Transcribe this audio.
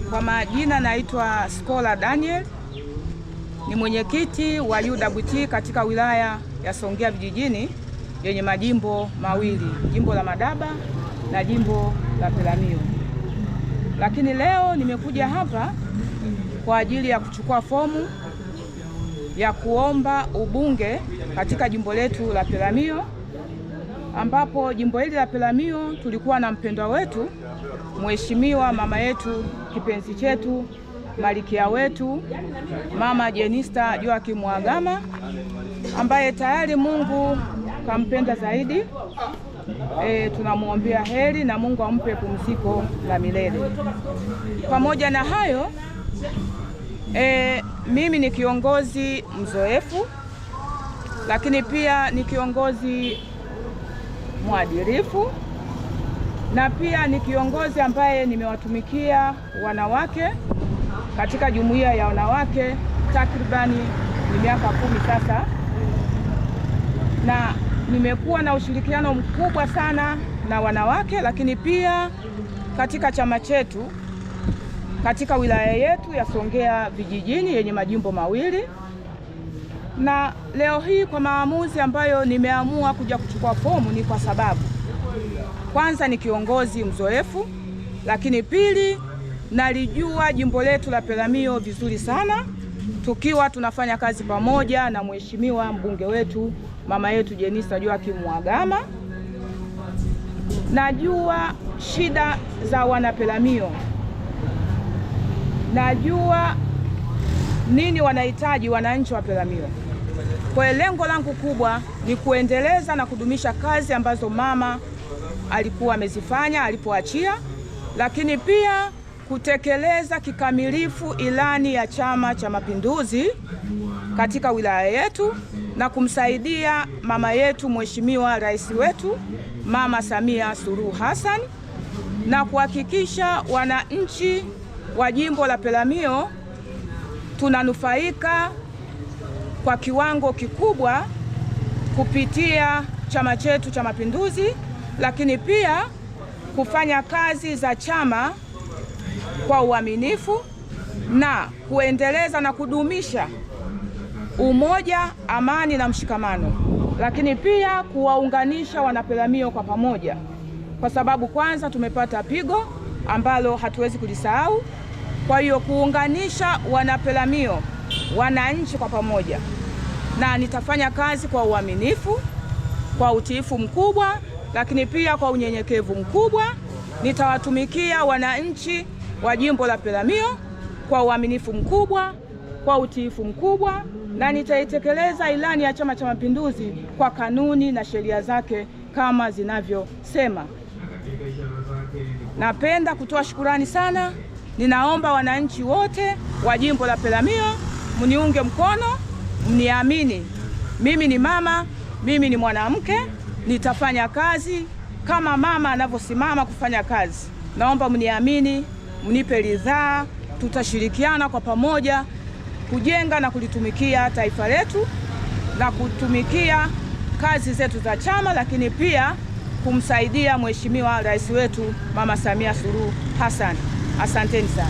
Kwa majina naitwa Skola Daniel, ni mwenyekiti wa UWT katika wilaya ya Songea Vijijini yenye majimbo mawili, jimbo la Madaba na jimbo la Peramiho. Lakini leo nimekuja hapa kwa ajili ya kuchukua fomu ya kuomba ubunge katika jimbo letu la Peramiho, ambapo jimbo hili la Peramiho tulikuwa na mpendwa wetu, mheshimiwa mama yetu, kipenzi chetu, malikia wetu, Mama Jenista Joakim Mhagama, ambaye tayari Mungu kampenda zaidi. Tunamwombea heri na Mungu ampe pumziko la milele. Pamoja na hayo, mimi ni kiongozi mzoefu, lakini pia ni kiongozi mwadilifu, na pia ni kiongozi ambaye nimewatumikia wanawake katika jumuiya ya wanawake takribani ni miaka 10 sasa, na nimekuwa na ushirikiano mkubwa sana na wanawake, lakini pia katika chama chetu katika wilaya yetu ya Songea Vijijini yenye majimbo mawili. Na leo hii kwa maamuzi ambayo nimeamua kuja kuchukua fomu ni kwa sababu kwanza ni kiongozi mzoefu, lakini pili nalijua jimbo letu la Peramiho vizuri sana, tukiwa tunafanya kazi pamoja na mheshimiwa mbunge wetu mama yetu Jenista Joakim Mhagama. Najua shida za wana Peramiho, najua nini wanahitaji wananchi wa Peramiho. Kwa lengo langu kubwa ni kuendeleza na kudumisha kazi ambazo mama alikuwa amezifanya alipoachia, lakini pia kutekeleza kikamilifu ilani ya Chama cha Mapinduzi katika wilaya yetu na kumsaidia mama yetu mheshimiwa rais wetu Mama Samia Suluhu Hassan, na kuhakikisha wananchi wa jimbo la Peramiho tunanufaika kwa kiwango kikubwa kupitia chama chetu cha Mapinduzi, lakini pia kufanya kazi za chama kwa uaminifu na kuendeleza na kudumisha umoja, amani na mshikamano, lakini pia kuwaunganisha wana Peramiho kwa pamoja, kwa sababu kwanza tumepata pigo ambalo hatuwezi kulisahau. Kwa hiyo kuunganisha wana Peramiho, wananchi kwa pamoja, na nitafanya kazi kwa uaminifu, kwa utiifu mkubwa, lakini pia kwa unyenyekevu mkubwa. Nitawatumikia wananchi wa jimbo la Peramiho kwa uaminifu mkubwa, kwa utiifu mkubwa, na nitaitekeleza ilani ya Chama cha Mapinduzi kwa kanuni na sheria zake kama zinavyosema. Napenda kutoa shukurani sana. Ninaomba wananchi wote wa jimbo la Peramiho mniunge mkono, mniamini. Mimi ni mama, mimi ni mwanamke, nitafanya kazi kama mama anavyosimama kufanya kazi. Naomba mniamini, mnipe ridhaa, tutashirikiana kwa pamoja kujenga na kulitumikia taifa letu na kutumikia kazi zetu za chama, lakini pia kumsaidia mheshimiwa rais wetu Mama Samia Suluhu Hassan. Asanteni sana.